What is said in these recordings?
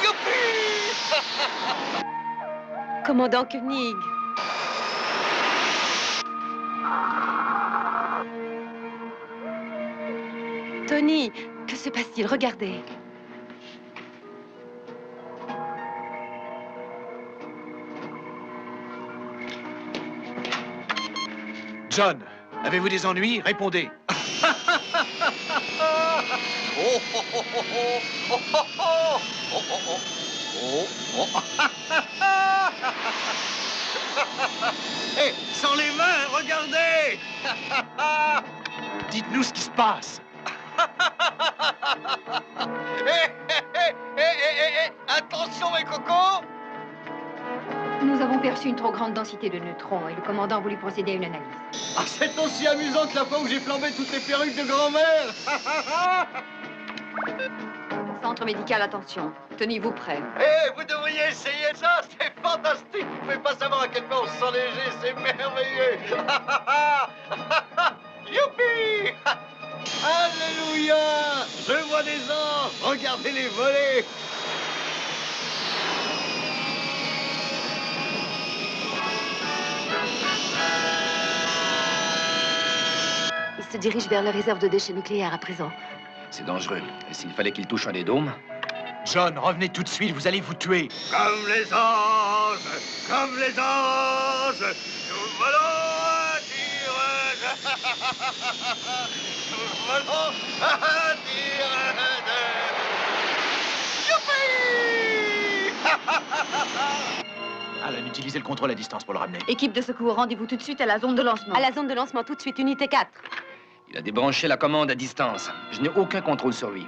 Youpi! Commandant Koenig. Tony, que se passe-t-il? Regardez. John, avez-vous des ennuis? Répondez. Hé, sans les mains, regardez! Dites-nous ce qui se passe. Attention, mes cocos! Nous avons perçu une trop grande densité de neutrons et le commandant a voulu procéder à une analyse. Ah, c'est aussi amusant que la fois où j'ai flambé toutes les perruques de grand-mère! Centre médical, attention. Tenez-vous prêt. Hé, vous devriez essayer ça, c'est fantastique! Vous pouvez pas savoir à quel point on se sent léger, c'est merveilleux! Youpi! Alléluia! Je vois des anges! Regardez-les voler! Il se dirige vers la réserve de déchets nucléaires à présent. C'est dangereux. Et s'il fallait qu'il touche un des dômes? John, revenez tout de suite, vous allez vous tuer. Comme les anges! Comme les anges! Nous volons à Tyrène! Nous volons à Tyrène! Youpi! Alan, utilisez le contrôle à distance pour le ramener. Équipe de secours, rendez-vous tout de suite à la zone de lancement. À la zone de lancement, tout de suite, unité 4. Il a débranché la commande à distance. Je n'ai aucun contrôle sur lui.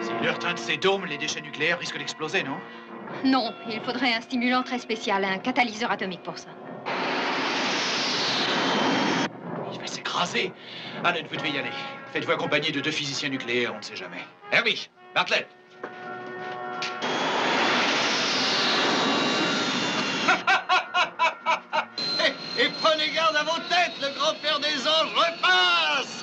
S'il heurte un de ces dômes, les déchets nucléaires risquent d'exploser, non? Non, il faudrait un stimulant très spécial, un catalyseur atomique pour ça. Il va s'écraser. Alan, vous devez y aller. Faites-vous accompagner de 2 physiciens nucléaires, on ne sait jamais. Herbich, Bartlett. Et prenez garde à vos têtes, le grand-père des anges repasse!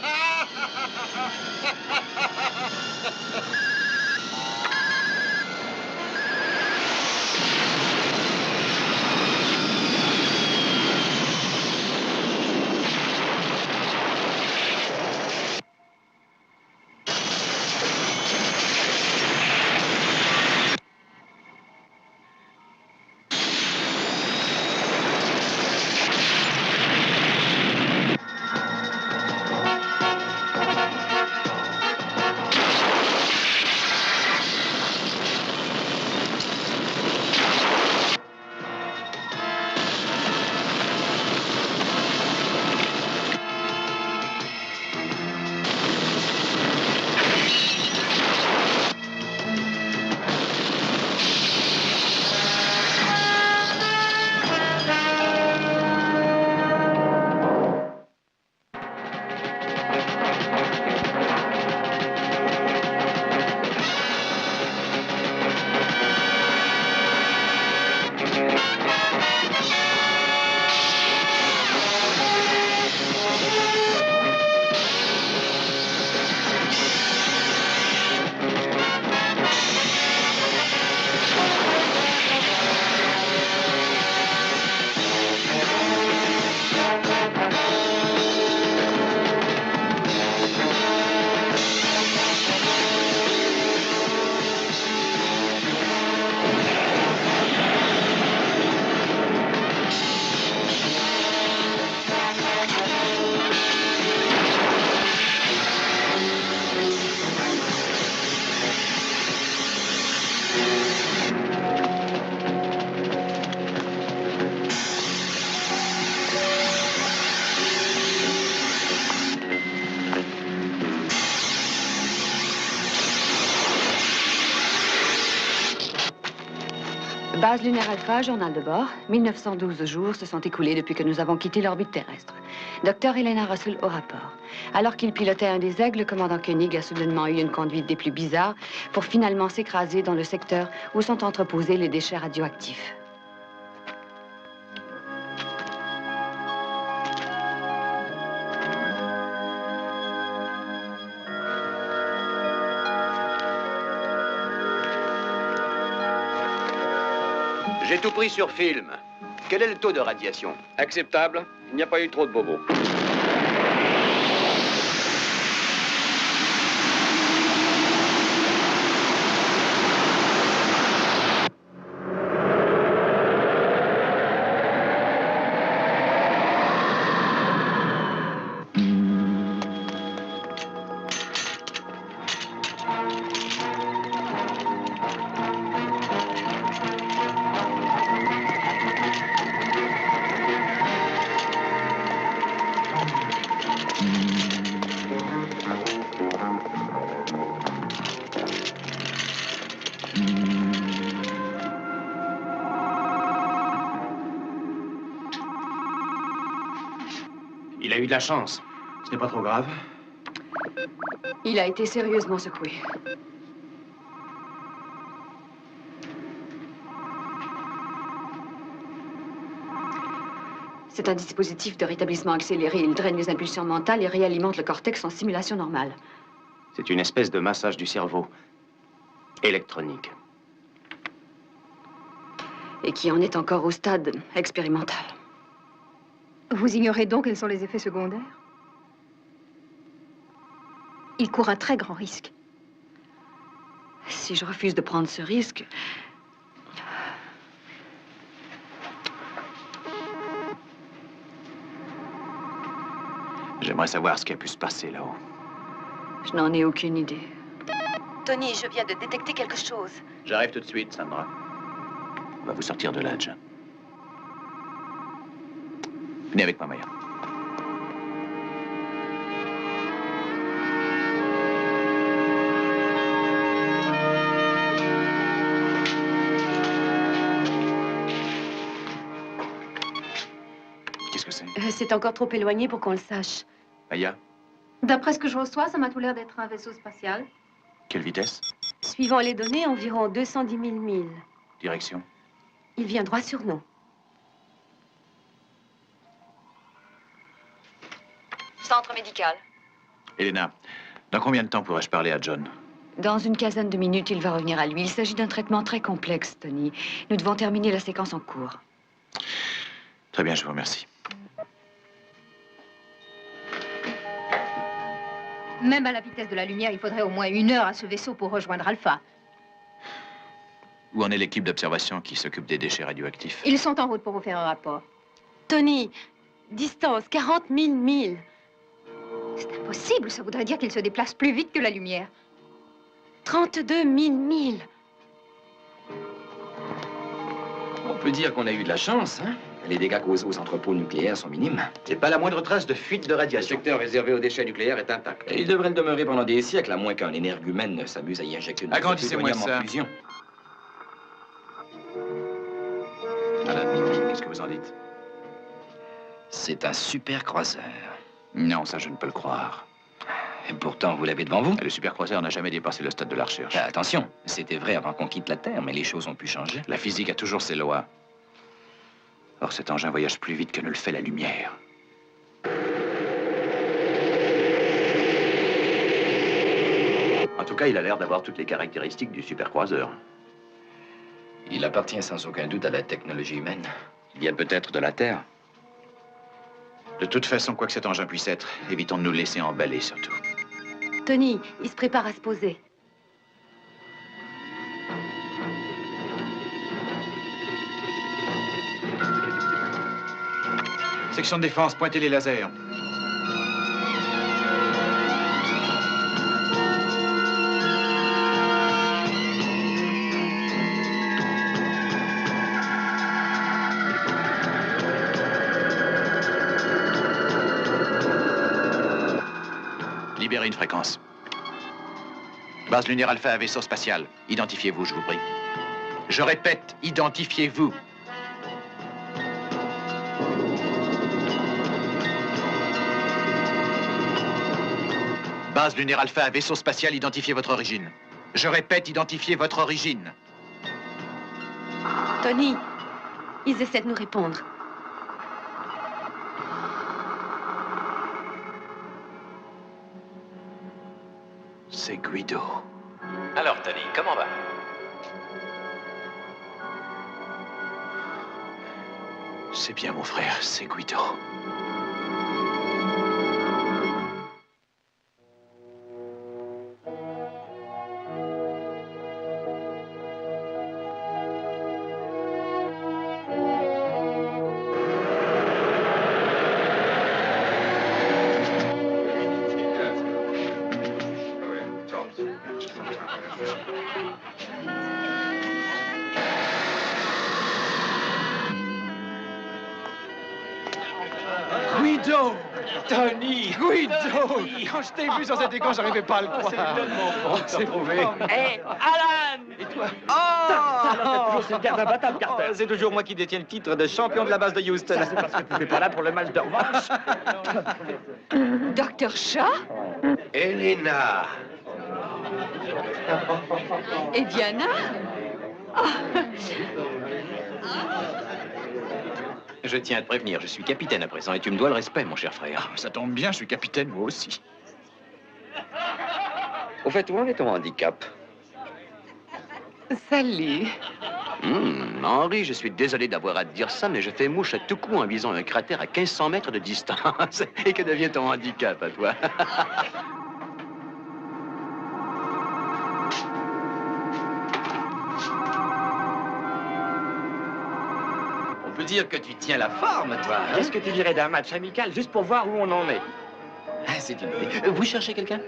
Base lunaire Alpha, journal de bord. 1912 jours se sont écoulés depuis que nous avons quitté l'orbite terrestre. Docteur Helena Russell au rapport. Alors qu'il pilotait un des aigles, le commandant Koenig a soudainement eu une conduite des plus bizarres pour finalement s'écraser dans le secteur où sont entreposés les déchets radioactifs. J'ai tout pris sur film. Quel est le taux de radiation? Acceptable. Il n'y a pas eu trop de bobos. Il a eu de la chance. Ce n'est pas trop grave. Il a été sérieusement secoué. C'est un dispositif de rétablissement accéléré. Il draine les impulsions mentales et réalimente le cortex en simulation normale. C'est une espèce de massage du cerveau. Électronique. Et qui en est encore au stade expérimental. Vous ignorez donc quels sont les effets secondaires? Il court un très grand risque. Si je refuse de prendre ce risque... J'aimerais savoir ce qui a pu se passer là-haut. Je n'en ai aucune idée. Tony, je viens de détecter quelque chose. J'arrive tout de suite, Sandra. On va vous sortir de là, John. Venez avec moi, Maya. Qu'est-ce que c'est? C'est encore trop éloigné pour qu'on le sache. Maya, D'après ce que je reçois, ça m'a tout l'air d'être un vaisseau spatial. quelle vitesse? Suivant les données, environ 210 000 milles. Direction? Il vient droit sur nous. Centre médical. Elena, dans combien de temps pourrais-je parler à John? Dans une quinzaine de minutes, il va revenir à lui. Il s'agit d'un traitement très complexe, Tony. Nous devons terminer la séquence en cours. Très bien, je vous remercie. Même à la vitesse de la lumière, il faudrait au moins 1 heure à ce vaisseau pour rejoindre Alpha. Où en est l'équipe d'observation qui s'occupe des déchets radioactifs? Ils sont en route pour vous faire un rapport. Tony, distance 40 000 milles. C'est impossible, ça voudrait dire qu'ils se déplacent plus vite que la lumière. 32 000 milles. On peut dire qu'on a eu de la chance, hein? Les dégâts causés aux entrepôts nucléaires sont minimes. Et pas la moindre trace de fuite de Le radiation. secteur réservé aux déchets nucléaires est intact. Et il devrait le demeurer pendant des siècles, à moins qu'un énergumène s'amuse à y injecter une Agrandissez-moi plutonium ça. en fusion. Alan, qu'est-ce que vous en dites? C'est un super croiseur. Non, ça, je ne peux le croire. Et pourtant, vous l'avez devant vous. Le supercroiseur n'a jamais dépassé le stade de la recherche. Attention, c'était vrai avant qu'on quitte la Terre, mais les choses ont pu changer. La physique a toujours ses lois. Or, cet engin voyage plus vite que ne le fait la lumière. En tout cas, il a l'air d'avoir toutes les caractéristiques du supercroiseur. Il appartient sans aucun doute à la technologie humaine. Il y a peut-être de la Terre. De toute façon, quoi que cet engin puisse être, évitons de nous laisser emballer, surtout. Tony, il se prépare à se poser. Section de défense, pointez les lasers. Libérez une fréquence. Base lunaire Alpha à vaisseau spatial. Identifiez-vous, je vous prie. Je répète, identifiez-vous. Base lunaire Alpha à vaisseau spatial, identifiez votre origine. Je répète, identifiez votre origine. Tony, ils essaient de nous répondre. C'est Guido. Alors, Tony, comment va? C'est bien, mon frère, c'est Guido. Guido! Tony! Guido! Quand je t'ai vu sur cet écran, j'arrivais pas à le croire. C'est prouvé. Hé, Alan! Et toi? C'est toujours moi qui détiens le titre de champion de la base de Houston. C'est parce que tu n'es pas là pour le match de revanche. Docteur Shaw? Elena! Et Diana? Je tiens à te prévenir, je suis capitaine à présent et tu me dois le respect, mon cher frère. Ça tombe bien, je suis capitaine, moi aussi. Au fait, où en est ton handicap? Salut. Henri, je suis désolé d'avoir à te dire ça, mais je fais mouche à tout coup en visant un cratère à 1500 mètres de distance. Et que devient ton handicap à toi? On peut dire que tu tiens la forme, toi. Hein? Qu'est-ce que tu dirais d'un match amical juste pour voir où on en est? Ah, c'est une idée. Vous cherchez quelqu'un?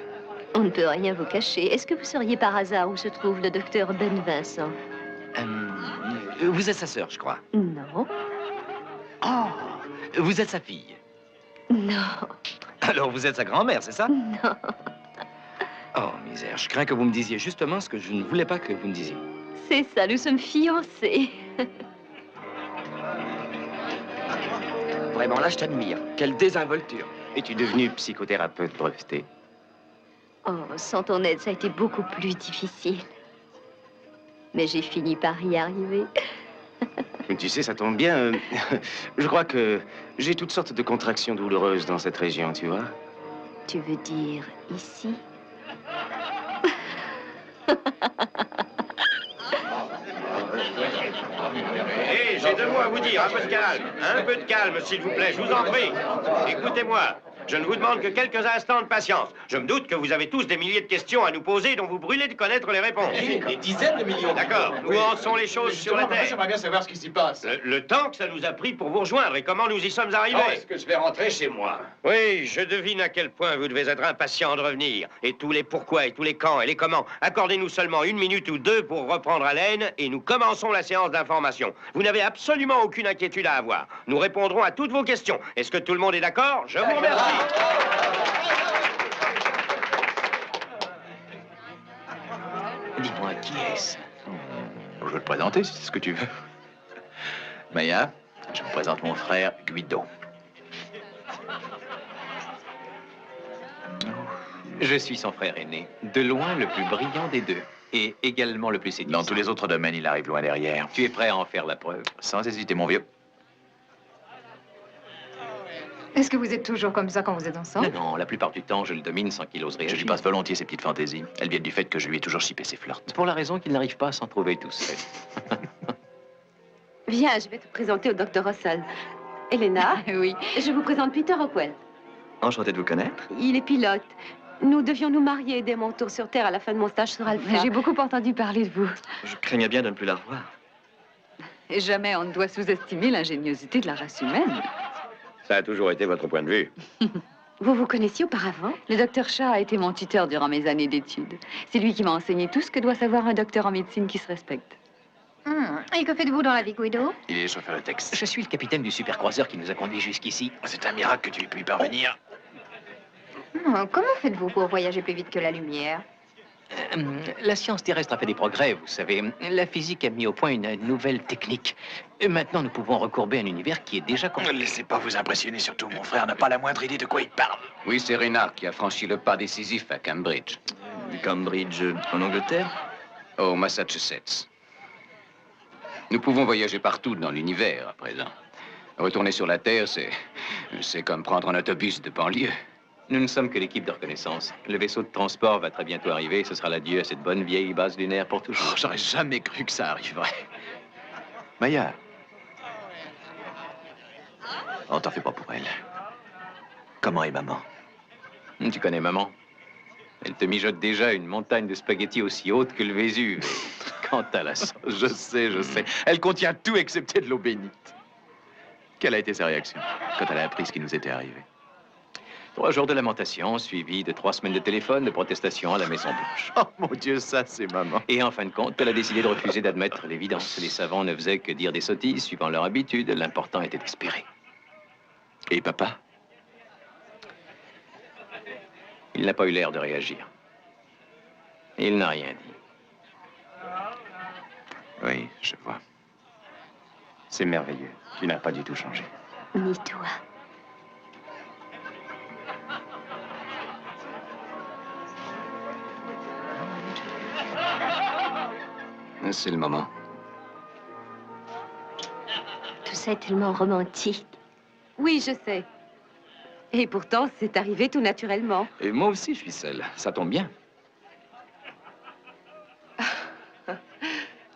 On ne peut rien vous cacher. Est-ce que vous sauriez par hasard où se trouve le docteur Ben Vincent? Vous êtes sa sœur, je crois. Non. Oh, vous êtes sa fille. Non. Alors vous êtes sa grand-mère, c'est ça? Non. Oh, misère, je crains que vous me disiez justement ce que je ne voulais pas que vous me disiez. C'est ça, nous sommes fiancés. Vraiment, là, je t'admire. Quelle désinvolture. Es-tu devenu psychothérapeute breveté? Oh, sans ton aide, ça a été beaucoup plus difficile. Mais j'ai fini par y arriver. Tu sais, ça tombe bien. Je crois que j'ai toutes sortes de contractions douloureuses dans cette région, tu vois. Tu veux dire ici? Hé, j'ai deux mots à vous dire, un peu de calme. Un peu de calme, s'il vous plaît, je vous en prie. Écoutez-moi, je ne vous demande que quelques instants de patience. Je me doute que vous avez tous des milliers de questions à nous poser dont vous brûlez de connaître les réponses. Des dizaines de millions. D'accord, où en sont les choses sur la Terre? J'aimerais bien savoir ce qui s'y passe. Le temps que ça nous a pris pour vous rejoindre et comment nous y sommes arrivés. Oh, est-ce que je vais rentrer chez moi? Oui, je devine à quel point vous devez être impatient de revenir. Et tous les pourquoi et tous les quand et les comment. Accordez-nous seulement 1 minute ou 2 pour reprendre haleine et nous commençons la séance d'information. Vous n'avez absolument aucune inquiétude à avoir. Nous répondrons à toutes vos questions. Est-ce que tout le monde est d'accord? Je vous remercie. Dis-moi, qui est-ce? Je veux te présenter, si c'est ce que tu veux. Maya, je vous présente mon frère Guido. Je suis son frère aîné, de loin le plus brillant des deux, et également le plus séduisant. Dans tous les autres domaines, il arrive loin derrière. Tu es prêt à en faire la preuve? Sans hésiter, mon vieux. Est-ce que vous êtes toujours comme ça quand vous êtes ensemble? Non, non, la plupart du temps, je le domine sans qu'il ose Je réagir. lui passe volontiers ses petites fantaisies. Elles viennent du fait que je lui ai toujours chippé ses flirts. Pour la raison qu'il n'arrive pas à s'en trouver tout seul. Viens, je vais te présenter au docteur Russell. Elena, Oui. je vous présente Peter Rockwell. Enchanté de vous connaître. Il est pilote. Nous devions nous marier dès mon retour sur Terre à la fin de mon stage sur Alpha. J'ai beaucoup entendu parler de vous. Je craignais bien de ne plus la revoir. Et jamais on ne doit sous-estimer l'ingéniosité de la race humaine. Ça a toujours été votre point de vue. Vous vous connaissiez auparavant? Le docteur Shaw a été mon tuteur durant mes années d'études. C'est lui qui m'a enseigné tout ce que doit savoir un docteur en médecine qui se respecte. Et que faites-vous dans la vie, Guido? Il est chauffeur de texte. Je suis le capitaine du supercroiseur qui nous a conduits jusqu'ici. C'est un miracle que tu aies pu y parvenir. Comment faites-vous pour voyager plus vite que la lumière? La science terrestre a fait des progrès, vous savez. La physique a mis au point une nouvelle technique. Et maintenant, nous pouvons recourber un univers qui est déjà Ne compris. laissez pas vous impressionner, surtout mon frère n'a pas la moindre idée de quoi il parle. Oui, c'est Renard qui a franchi le pas décisif à Cambridge. Cambridge, en Angleterre? Au Massachusetts. Nous pouvons voyager partout dans l'univers à présent. Retourner sur la Terre, c'est comme prendre un autobus de banlieue. Nous ne sommes que l'équipe de reconnaissance. Le vaisseau de transport va très bientôt arriver. Ce sera l'adieu à cette bonne vieille base lunaire pour toujours. Oh, j'aurais jamais cru que ça arriverait. Maya, Oh, t'en fais pas pour elle. Comment est maman? Tu connais maman? Elle te mijote déjà une montagne de spaghettis aussi haute que le Vésuve. Et quant à la sauce... Je sais. Elle contient tout excepté de l'eau bénite. Quelle a été sa réaction quand elle a appris ce qui nous était arrivé? 3 jours de lamentation, suivis de 3 semaines de téléphone, de protestation à la Maison-Blanche. Oh mon Dieu, ça c'est maman. Et en fin de compte, elle a décidé de refuser d'admettre l'évidence. Les savants ne faisaient que dire des sottises, suivant leur habitude. L'important était d'espérer. Et papa? Il n'a pas eu l'air de réagir. Il n'a rien dit. Oui, je vois. C'est merveilleux. Tu n'as pas du tout changé. Ni toi. C'est le moment. Tout ça est tellement romantique. Oui, je sais. Et pourtant, c'est arrivé tout naturellement. Et moi aussi, je suis seul. Ça tombe bien.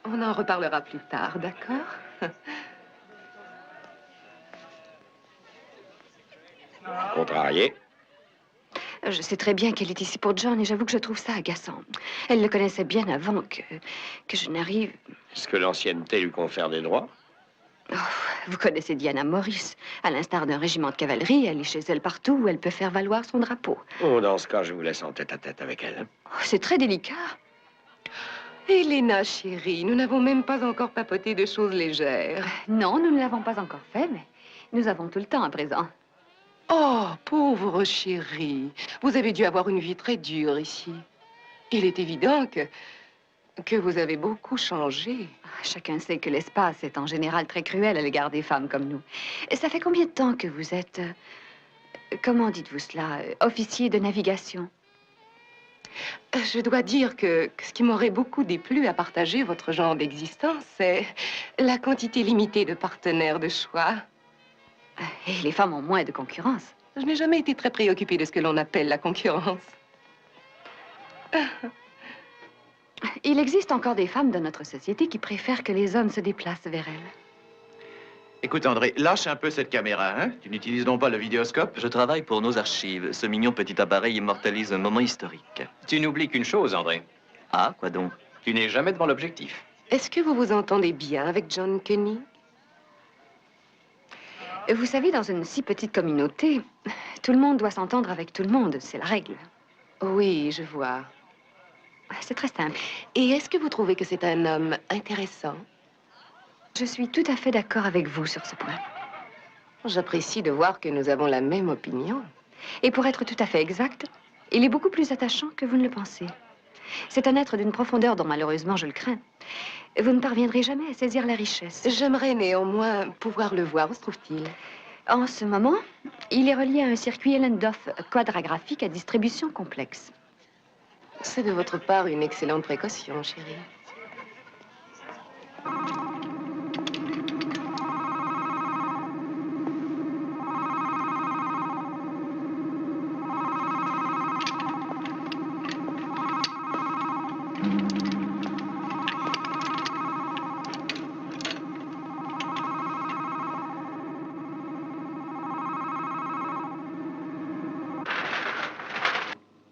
On en reparlera plus tard, d'accord? Contrarié. Je sais très bien qu'elle est ici pour John et j'avoue que je trouve ça agaçant. Elle le connaissait bien avant que je n'arrive. Est-ce que l'ancienneté lui confère des droits? Oh, vous connaissez Diana Morris. À l'instar d'un régiment de cavalerie, elle est chez elle partout où elle peut faire valoir son drapeau. Oh, dans ce cas, je vous laisse en tête-à-tête avec elle. Oh, c'est très délicat. Elena, chérie, nous n'avons même pas encore papoté de choses légères. Non, nous ne l'avons pas encore fait, mais nous avons tout le temps à présent. Oh, pauvre chérie. Vous avez dû avoir une vie très dure ici. Il est évident que vous avez beaucoup changé. Chacun sait que l'espace est en général très cruel à l'égard des femmes comme nous. Et ça fait combien de temps que vous êtes... comment dites-vous cela? Officier de navigation? Je dois dire que ce qui m'aurait beaucoup déplu à partager votre genre d'existence, c'est la quantité limitée de partenaires de choix. Et les femmes ont moins de concurrence. Je n'ai jamais été très préoccupée de ce que l'on appelle la concurrence. Il existe encore des femmes dans notre société qui préfèrent que les hommes se déplacent vers elles. Écoute, André, lâche un peu cette caméra, hein? Tu n'utilises donc pas le vidéoscope? Je travaille pour nos archives. Ce mignon petit appareil immortalise un moment historique. Tu n'oublies qu'une chose, André. Ah, quoi donc? Tu n'es jamais devant l'objectif. Est-ce que vous vous entendez bien avec John Kenny? Vous savez, dans une si petite communauté, tout le monde doit s'entendre avec tout le monde. C'est la règle. Oui, je vois. C'est très simple. Et est-ce que vous trouvez que c'est un homme intéressant? Je suis tout à fait d'accord avec vous sur ce point. J'apprécie de voir que nous avons la même opinion. Et pour être tout à fait exact, il est beaucoup plus attachant que vous ne le pensez. C'est un être d'une profondeur dont malheureusement je le crains. Vous ne parviendrez jamais à saisir la richesse. J'aimerais néanmoins pouvoir le voir. Où se trouve-t-il? En ce moment, il est relié à un circuit Ellendorf quadragraphique à distribution complexe. C'est de votre part une excellente précaution, chérie.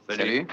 Salut.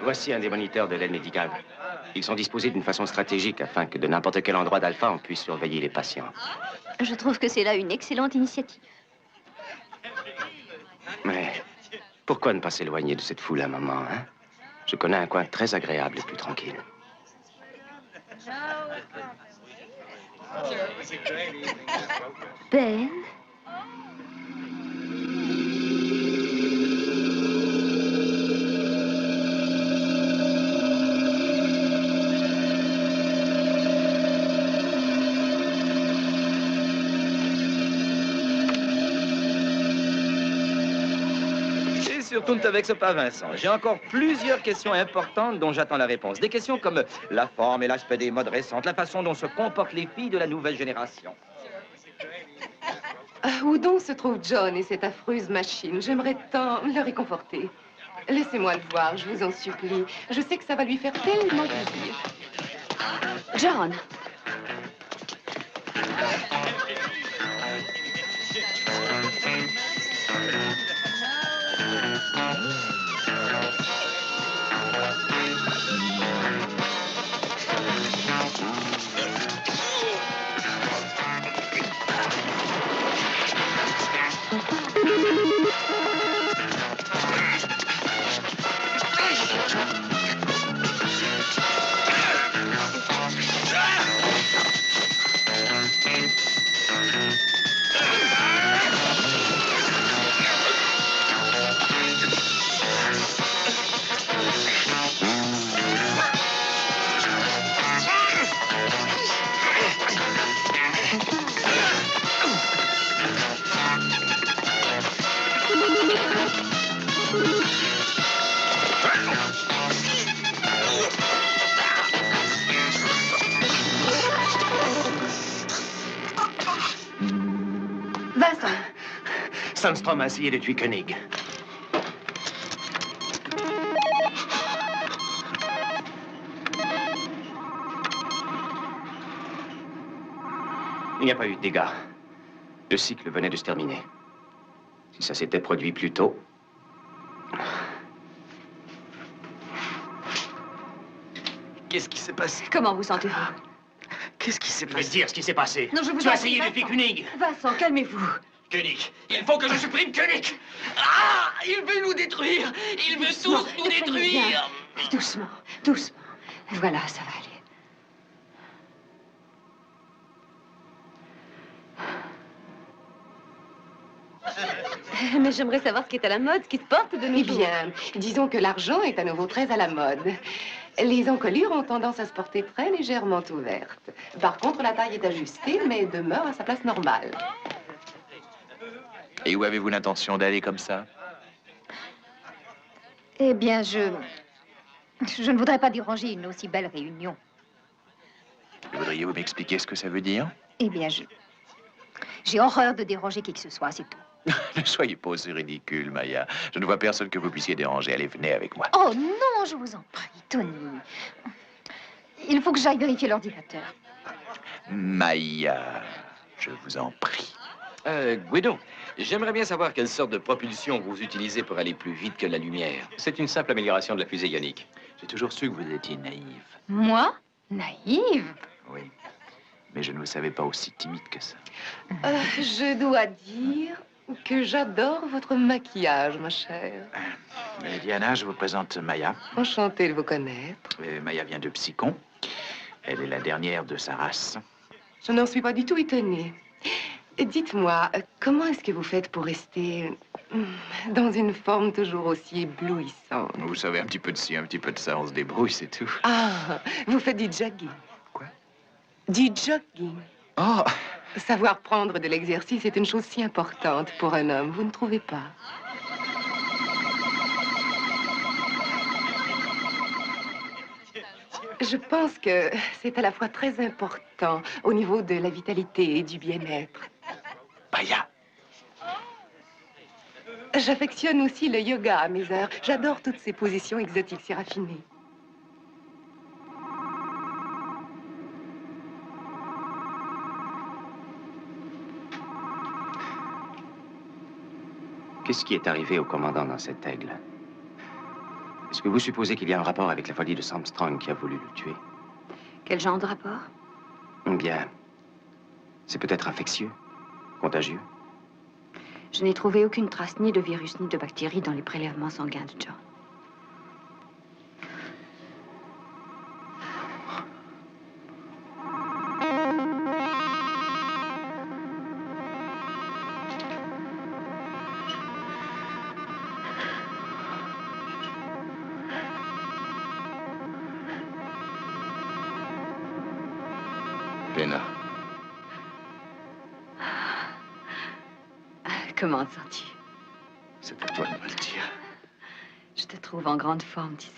Voici un des moniteurs de l'aide médicale. Ils sont disposés d'une façon stratégique afin que de n'importe quel endroit d'Alpha, on puisse surveiller les patients. Je trouve que c'est là une excellente initiative. Mais pourquoi ne pas s'éloigner de cette foule un moment, hein? Je connais un coin très agréable et plus tranquille. Ben? Et surtout ne t'avexe pas, Vincent. J'ai encore plusieurs questions importantes dont j'attends la réponse. Des questions comme la forme et l'aspect des modes récentes, la façon dont se comportent les filles de la nouvelle génération. Où donc se trouve John et cette affreuse machine? J'aimerais tant le réconforter. Laissez-moi le voir, je vous en supplie. Je sais que ça va lui faire tellement plaisir. John! Vincent! Sandstrom a essayé de tuer Koenig. Il n'y a pas eu de dégâts. Le cycle venait de se terminer. Si ça s'était produit plus tôt... Qu'est-ce qui s'est passé? Comment vous sentez-vous? Qu'est-ce qui s'est Je vais te passé? dire ce qui s'est passé. Non, je vous Tu as en essayé prie, de tuer Vincent. Koenig. Vincent, calmez-vous. Koenig. Il faut que je supprime Koenig. Ah! Il veut nous détruire. Il veut tous nous Prenez bien. détruire. Doucement, doucement. Voilà, ça va aller. Mais j'aimerais savoir ce qui est à la mode, ce qui se porte de nos Eh jours. bien, disons que l'argent est à nouveau très à la mode. Les encolures ont tendance à se porter très légèrement ouvertes. Par contre, la taille est ajustée, mais demeure à sa place normale. Et où avez-vous l'intention d'aller comme ça? Eh bien, je ne voudrais pas déranger une aussi belle réunion. Voudriez-vous m'expliquer ce que ça veut dire? Eh bien, j'ai horreur de déranger qui que ce soit, c'est tout. Ne soyez pas aussi ridicule, Maya. Je ne vois personne que vous puissiez déranger. Allez, venez avec moi. Oh non, je vous en prie, Tony. Il faut que j'aille vérifier l'ordinateur. Maya, je vous en prie. Guido, j'aimerais bien savoir quelle sorte de propulsion vous utilisez pour aller plus vite que la lumière. C'est une simple amélioration de la fusée ionique. J'ai toujours su que vous étiez naïve. Moi? Naïve? Oui. Mais je ne vous savais pas aussi timide que ça. Je dois dire que j'adore votre maquillage, ma chère. Diana, je vous présente Maya. Enchantée de vous connaître. Maya vient de Psychon. Elle est la dernière de sa race. Je n'en suis pas du tout étonnée. Dites-moi, comment est-ce que vous faites pour rester dans une forme toujours aussi éblouissante? Vous savez, un petit peu de ci, un petit peu de ça, on se débrouille, c'est tout. Ah, vous faites du jogging. Quoi? Du jogging. Oh! Savoir prendre de l'exercice est une chose si importante pour un homme, vous ne trouvez pas? Je pense que c'est à la fois très important au niveau de la vitalité et du bien-être. Maya! J'affectionne aussi le yoga à mes heures. J'adore toutes ces positions exotiques si raffinées. Qu'est-ce qui est arrivé au commandant dans cet aigle? Est-ce que vous supposez qu'il y a un rapport avec la folie de Armstrong qui a voulu le tuer? Quel genre de rapport? Bien, c'est peut-être infectieux, contagieux. Je n'ai trouvé aucune trace ni de virus ni de bactéries dans les prélèvements sanguins de John. Lena. Comment te sens-tu? C'est à toi de me le dire. Je te trouve en grande forme, tu sais.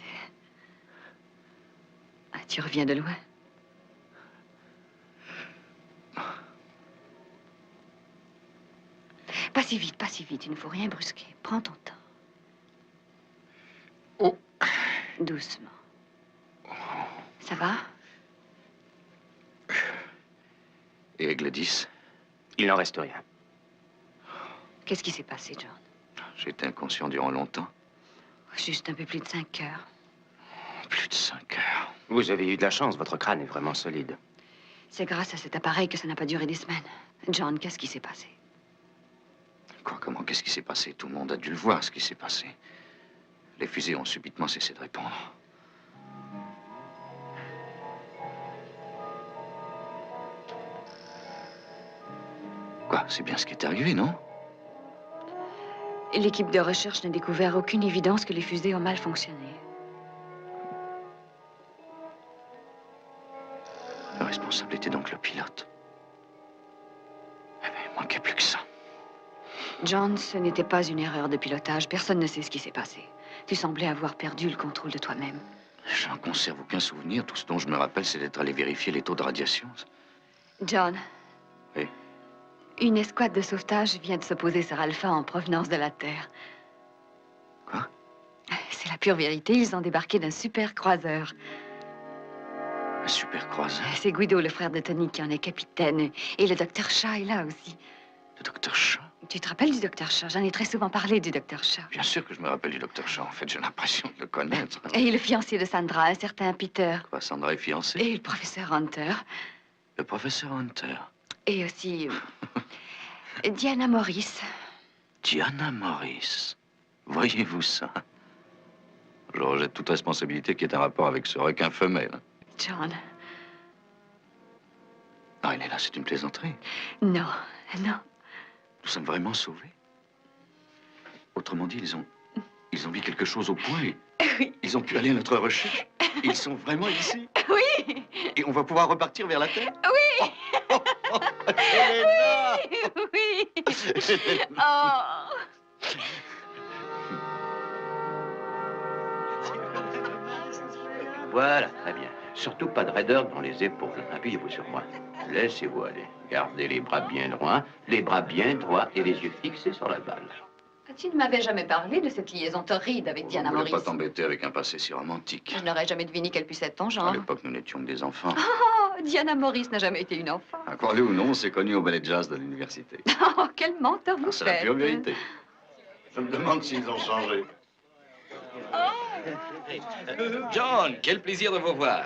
Tu reviens de loin. Pas si vite, pas si vite. Il ne faut rien brusquer. Prends ton temps. Oh. Doucement. Ça va? Et Gladys? Il n'en reste rien. Qu'est-ce qui s'est passé, John? J'ai été inconscient durant longtemps. Juste un peu plus de 5 heures. Plus de 5 heures. Vous avez eu de la chance, votre crâne est vraiment solide. C'est grâce à cet appareil que ça n'a pas duré des semaines. John, qu'est-ce qui s'est passé? Quoi, comment, qu'est-ce qui s'est passé? Tout le monde a dû le voir, ce qui s'est passé. Les fusées ont subitement cessé de répondre. Quoi, c'est bien ce qui est arrivé, non? L'équipe de recherche n'a découvert aucune évidence que les fusées ont mal fonctionné. Le responsable était donc le pilote. Eh bien, il manquait plus que ça. John, ce n'était pas une erreur de pilotage. Personne ne sait ce qui s'est passé. Tu semblais avoir perdu le contrôle de toi-même. Je n'en conserve aucun souvenir. Tout ce dont je me rappelle, c'est d'être allé vérifier les taux de radiation. John. Oui? Une escouade de sauvetage vient de se poser sur Alpha en provenance de la Terre. Quoi? C'est la pure vérité. Ils ont débarqué d'un super croiseur. Un super croiseur? C'est Guido, le frère de Tony, qui en est capitaine. Et le docteur Shaw est là aussi. Le docteur Shaw? Tu te rappelles du docteur Shaw? J'en ai très souvent parlé du docteur Shaw. Bien sûr que je me rappelle du docteur Shaw. En fait, j'ai l'impression de le connaître. Et le fiancé de Sandra, un certain Peter. Quoi, Sandra est fiancée? Et le professeur Hunter. Le professeur Hunter? Et aussi... Diana Morris. Diana Morris? Voyez-vous ça? Je rejette toute responsabilité qui est en rapport avec ce requin femelle. John. Non, elle est là, c'est une plaisanterie. Non, non. Nous sommes vraiment sauvés. Autrement dit, ils ont mis quelque chose au point. Oui. Ils ont pu aller à notre recherche. Ils sont vraiment ici. Oui. Et on va pouvoir repartir vers la Terre. Oui. Elena! Oui. Oui. Oh. Voilà, très bien. Surtout pas de raideur dans les épaules. Appuyez-vous sur moi. Laissez-vous aller. Gardez les bras bien droits, et les yeux fixés sur la balle. Tu ne m'avais jamais parlé de cette liaison torride avec Diana Je ne Morris. voulais pas t'embêter avec un passé si romantique. Je n'aurais jamais deviné qu'elle puisse être ton À genre. l'époque, nous n'étions que des enfants. Oh, Diana Morris n'a jamais été une enfant. Ah, crois-le ou non, on s'est connus au ballet de jazz de l'université. Oh, quel menteur vous C'est la faites. pure vérité. Je me demande s'ils ont changé. John, quel plaisir de vous voir.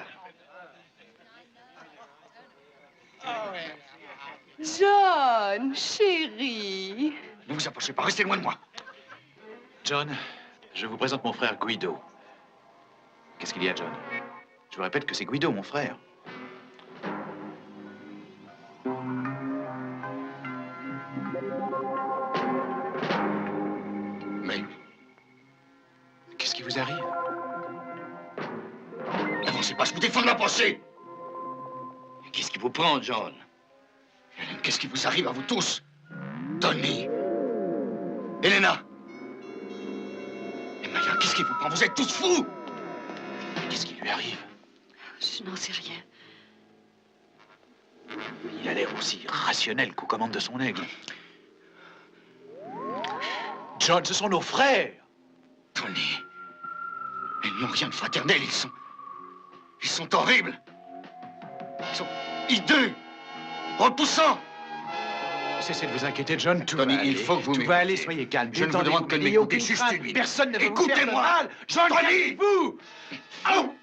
John, chéri. Ne vous approchez pas, restez loin de moi. John, je vous présente mon frère Guido. Qu'est-ce qu'il y a, John? Je vous répète que c'est Guido, mon frère. Mais qu'est-ce qui vous arrive? N'avancez pas, je vous défends de m'approcher. Qu'est-ce qui vous prend, John? Qu'est-ce qui vous arrive à vous tous? Tony. Elena. Et Maya, qu'est-ce qui vous prend? Vous êtes tous fous! Qu'est-ce qui lui arrive? Je n'en sais rien. Il a l'air aussi rationnel qu'aux commandes de son aigle. John, ce sont nos frères! Tony. Ils n'ont rien de fraternel, ils sont horribles. Ils sont hideux, repoussants. Cessez de vous inquiéter, John, tout Tony, va aller. il faut que vous Tout va aller, soyez calme. Je ne vous demande que de m'écouter, juste une minute. Personne ne va vous faire de Écoutez-moi. mal. John, Tony. calmez-vous. Non,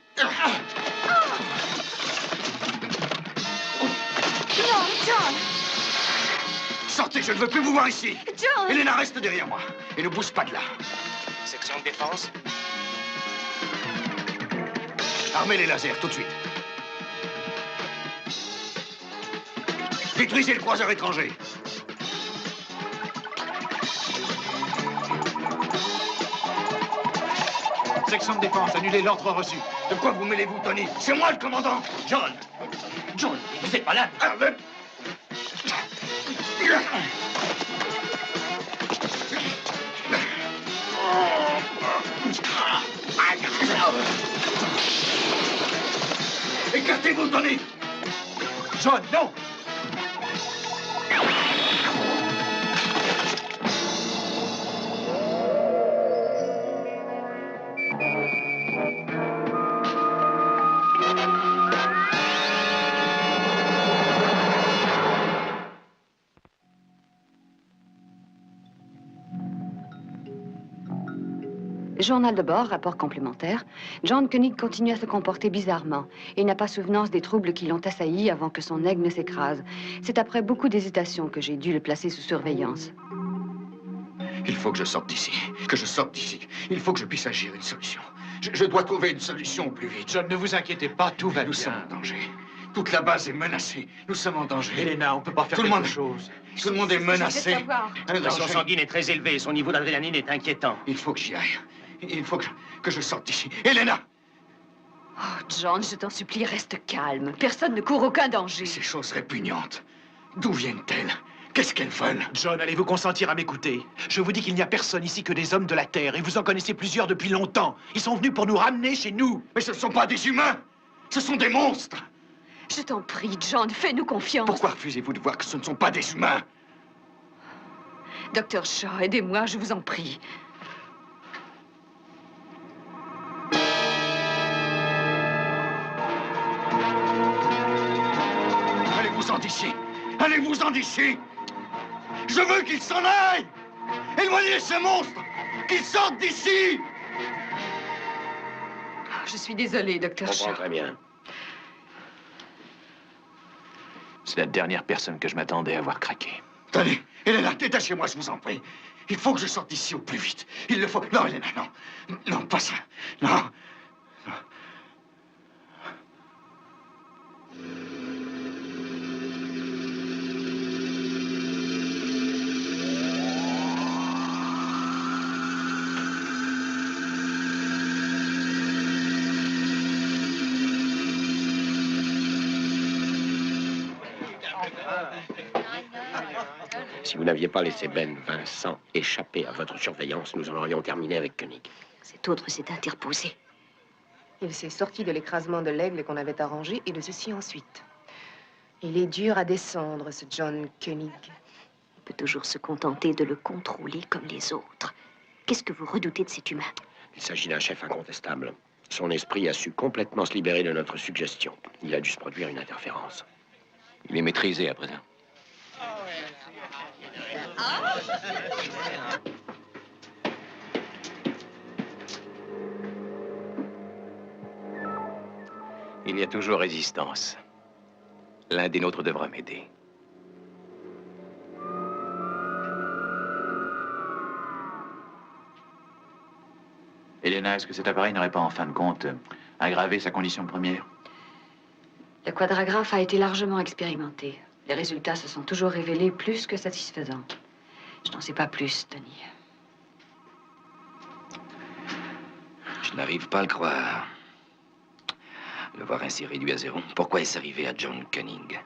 John! Sortez, je ne veux plus vous voir ici. John! Elena, reste derrière moi. Et ne bouge pas de là. Section de défense. Armez les lasers, tout de suite. Détruisez le croiseur étranger. Section de défense, annulez l'ordre reçu. De quoi vous mêlez-vous, Tony? C'est moi le commandant. John! John, vous êtes malade! Écartez-vous, Tony! John, non! Journal de bord, rapport complémentaire. John Koenig continue à se comporter bizarrement et n'a pas souvenance des troubles qui l'ont assailli avant que son aigle ne s'écrase. C'est après beaucoup d'hésitation que j'ai dû le placer sous surveillance. Il faut que je sorte d'ici. Que je sorte d'ici. Il faut que je puisse agir une solution. Je dois trouver une solution au plus vite. John, ne vous inquiétez pas, tout va bien. Nous sommes en danger. Toute la base est menacée. Nous sommes en danger. Elena, on peut pas faire quelque chose. Tout le monde est menacé. La pression sanguine est très élevée. Son niveau d'adrénaline est inquiétant. Il faut que j'y aille. Il faut que je sorte d'ici. Elena! Oh, John, je t'en supplie, reste calme. Personne ne court aucun danger. Ces choses répugnantes, d'où viennent-elles? Qu'est-ce qu'elles veulent? John, allez-vous consentir à m'écouter? Je vous dis qu'il n'y a personne ici que des hommes de la Terre, et vous en connaissez plusieurs depuis longtemps. Ils sont venus pour nous ramener chez nous. Mais ce ne sont pas des humains! Ce sont des monstres! Je t'en prie, John, fais-nous confiance. Pourquoi refusez-vous de voir que ce ne sont pas des humains? Docteur Shaw, aidez-moi, je vous en prie. Allez-vous-en d'ici! Allez-vous-en d'ici! Je veux qu'ils s'en aillent! Éloignez ces monstres! Qu'ils sortent d'ici! Je suis désolée, Docteur Shaw. Très bien. C'est la dernière personne que je m'attendais à voir craquer. Tenez, Elena, détachez-moi, je vous en prie. Il faut que je sorte d'ici au plus vite. Il le faut. Non, Elena, non. Non, pas ça. Non. Si vous n'aviez pas laissé Ben Vincent échapper à votre surveillance, nous en aurions terminé avec Koenig. Cet autre s'est interposé. Il s'est sorti de l'écrasement de l'aigle qu'on avait arrangé et de ceci ensuite. Il est dur à descendre, ce John Koenig. Il peut toujours se contenter de le contrôler comme les autres. Qu'est-ce que vous redoutez de cet humain? Il s'agit d'un chef incontestable. Son esprit a su complètement se libérer de notre suggestion. Il a dû se produire une interférence. Il est maîtrisé à présent. Il y a toujours résistance. L'un des nôtres devra m'aider. Elena, est-ce que cet appareil n'aurait pas, en fin de compte, aggravé sa condition première? Le quadragraphe a été largement expérimenté. Les résultats se sont toujours révélés plus que satisfaisants. Je n'en sais pas plus, Tony. Je n'arrive pas à le croire. Le voir ainsi réduit à zéro. Pourquoi est-ce arrivé à John Koenig?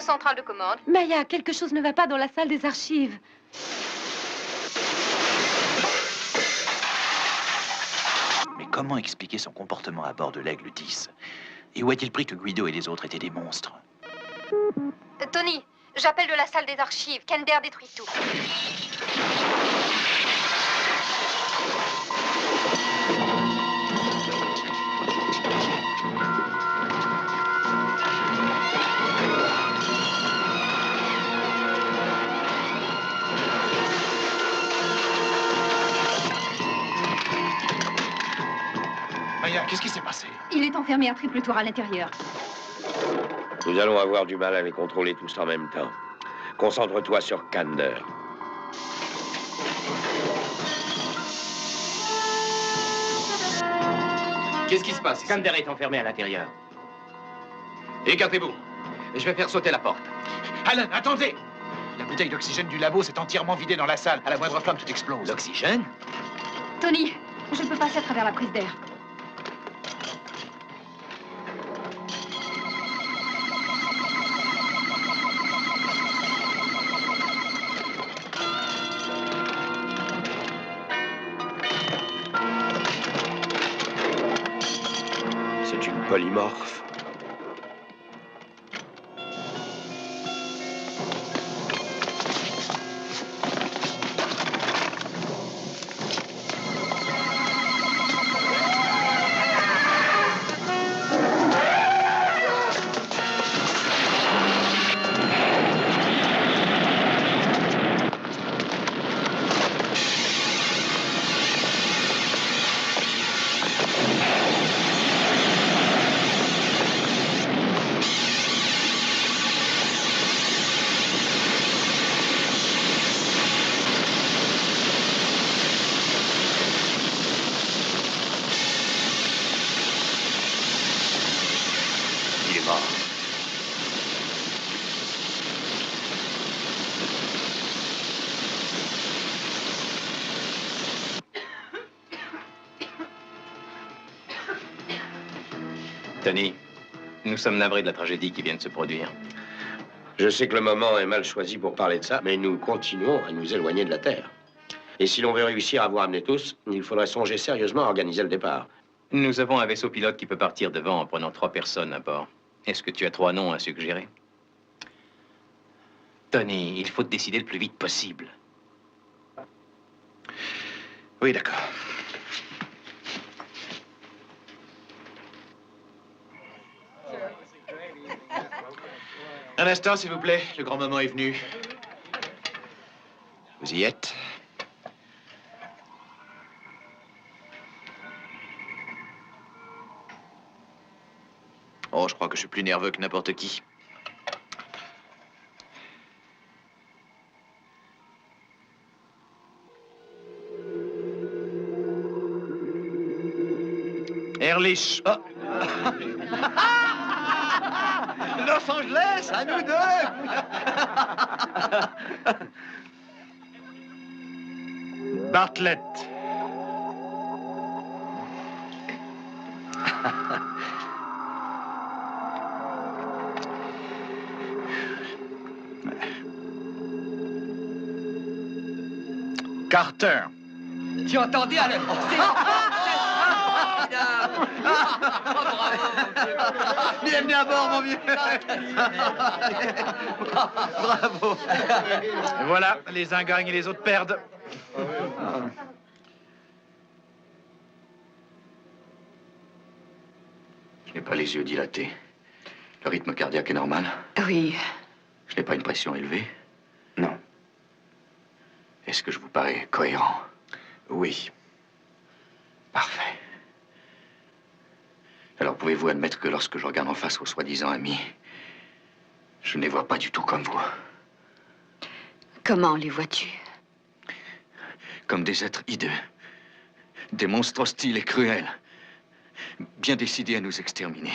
centrale de commande. Maya, quelque chose ne va pas dans la salle des archives. Mais comment expliquer son comportement à bord de l'Aigle 10? Et où a-t-il pris que Guido et les autres étaient des monstres? Tony, j'appelle de la salle des archives. Kender détruit tout. Maya, qu'est-ce qui s'est passé? Il est enfermé à triple tour à l'intérieur. Nous allons avoir du mal à les contrôler tous en même temps. Concentre-toi sur Kender. Qu'est-ce qui se passe ici? Kender est enfermé à l'intérieur. Écartez-vous. Et je vais faire sauter la porte. Alan, attendez! La bouteille d'oxygène du labo s'est entièrement vidée dans la salle. À la moindre flamme, tout explose. L'oxygène? Tony, je peux passer à travers la prise d'air. C'est une polymorphe. Il est mort. Tony, nous sommes navrés de la tragédie qui vient de se produire. Je sais que le moment est mal choisi pour parler de ça, mais nous continuons à nous éloigner de la Terre. Et si l'on veut réussir à vous ramener tous, il faudrait songer sérieusement à organiser le départ. Nous avons un vaisseau pilote qui peut partir devant en prenant 3 personnes à bord. Est-ce que tu as 3 noms à suggérer? Tony, il faut te décider le plus vite possible. Oui, d'accord. Un instant, s'il vous plaît. Le grand moment est venu. Vous y êtes? Oh, je crois que je suis plus nerveux que n'importe qui. Ehrlich. Oh. Los Angeles, à nous deux. Bartlett. Carter. Tu entendais à la Bienvenue à bord, mon vieux. Bravo. Et voilà, les uns gagnent et les autres perdent. Je n'ai pas les yeux dilatés. Le rythme cardiaque est normal. Oui. Je n'ai pas une pression élevée. Non. Est-ce que je vous parais cohérent? Oui. Parfait. Alors pouvez-vous admettre que lorsque je regarde en face aux soi-disant amis, je ne les vois pas du tout comme vous? Comment les vois-tu? Comme des êtres hideux. Des monstres hostiles et cruels. Bien décidés à nous exterminer.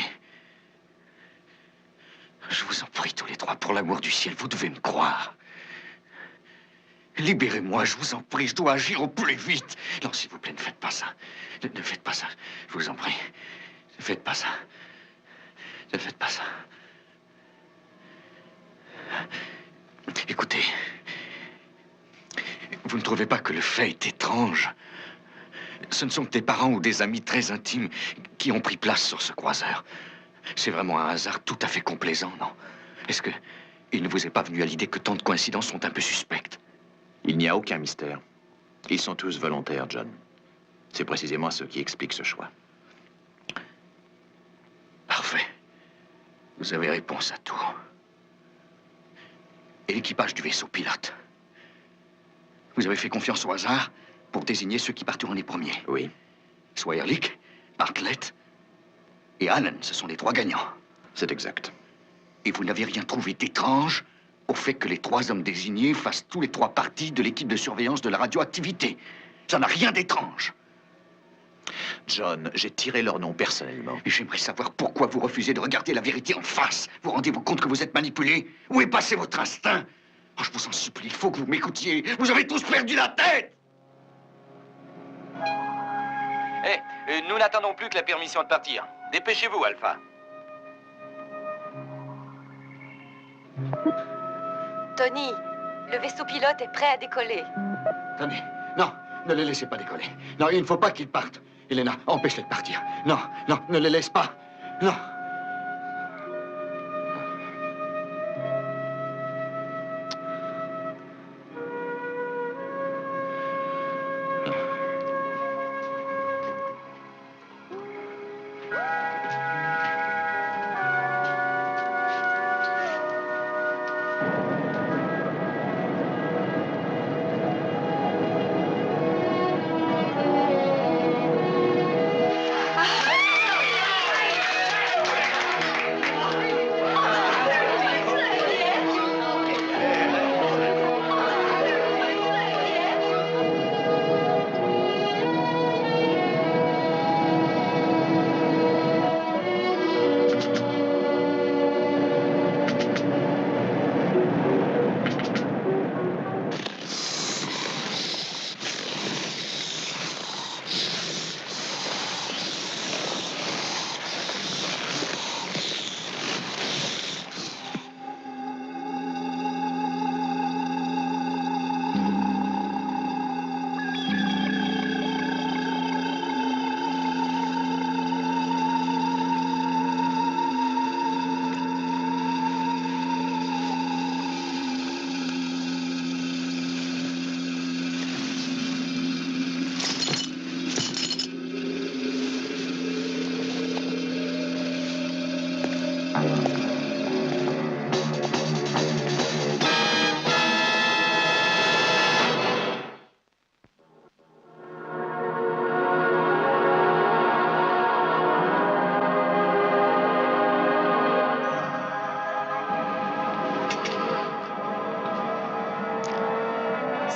Je vous en prie tous les 3, pour l'amour du ciel, vous devez me croire. Libérez-moi, je vous en prie, je dois agir au plus vite. Non, s'il vous plaît, ne faites pas ça. Ne faites pas ça, je vous en prie. Ne faites pas ça. Ne faites pas ça. Écoutez, vous ne trouvez pas que le fait est étrange? Ce ne sont que des parents ou des amis très intimes qui ont pris place sur ce croiseur. C'est vraiment un hasard tout à fait complaisant, non? Est-ce que il ne vous est pas venu à l'idée que tant de coïncidences sont un peu suspectes? Il n'y a aucun mystère. Ils sont tous volontaires, John. C'est précisément ce qui explique ce choix. Parfait. Vous avez réponse à tout. Et l'équipage du vaisseau pilote? Vous avez fait confiance au hasard pour désigner ceux qui partiront les premiers? Oui. Swierlich, Bartlett et Allen, ce sont les 3 gagnants. C'est exact. Et vous n'avez rien trouvé d'étrange au fait que les 3 hommes désignés fassent tous les 3 partie de l'équipe de surveillance de la radioactivité? Ça n'a rien d'étrange. John, j'ai tiré leur nom personnellement. Et j'aimerais savoir pourquoi vous refusez de regarder la vérité en face. Vous rendez-vous compte que vous êtes manipulé? Où est passé votre instinct? Oh, je vous en supplie, il faut que vous m'écoutiez. Vous avez tous perdu la tête! Nous n'attendons plus que la permission de partir. Dépêchez-vous, Alpha. Tony, le vaisseau pilote est prêt à décoller. Attendez, non, ne les laissez pas décoller. Non, il ne faut pas qu'ils partent. Elena, empêche-les de partir. Non, non, ne les laisse pas. Non.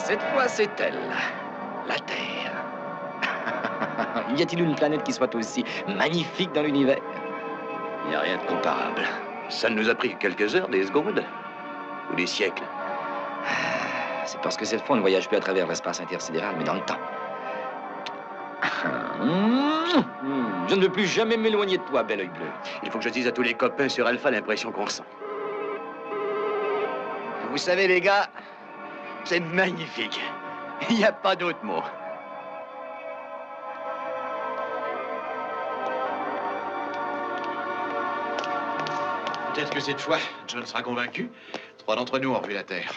Cette fois, c'est elle, la Terre. Y a-t-il une planète qui soit aussi magnifique dans l'univers? Il n'y a rien de comparable. Ça nous a pris quelques heures, des secondes ou des siècles. C'est parce que cette fois, on ne voyage plus à travers l'espace intersidéral, mais dans le temps. Je ne veux plus jamais m'éloigner de toi, bel œil bleu. Il faut que je dise à tous les copains sur Alpha l'impression qu'on ressent. Vous savez, les gars, c'est magnifique. Il n'y a pas d'autre mot. Peut-être que cette fois, John sera convaincu. 3 d'entre nous ont revu la Terre.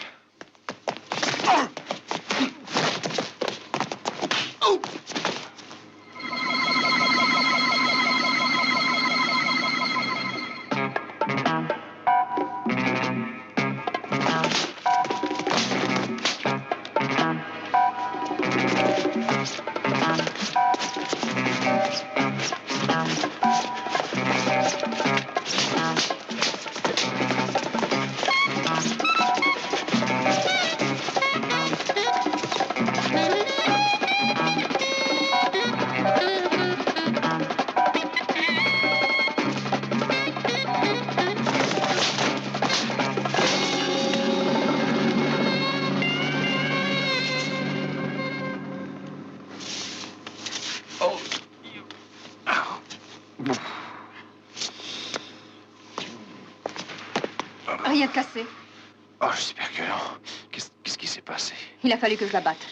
Rien de cassé. Oh, j'espère que non. Qu'est-ce qui s'est passé? Il a fallu que je la batte.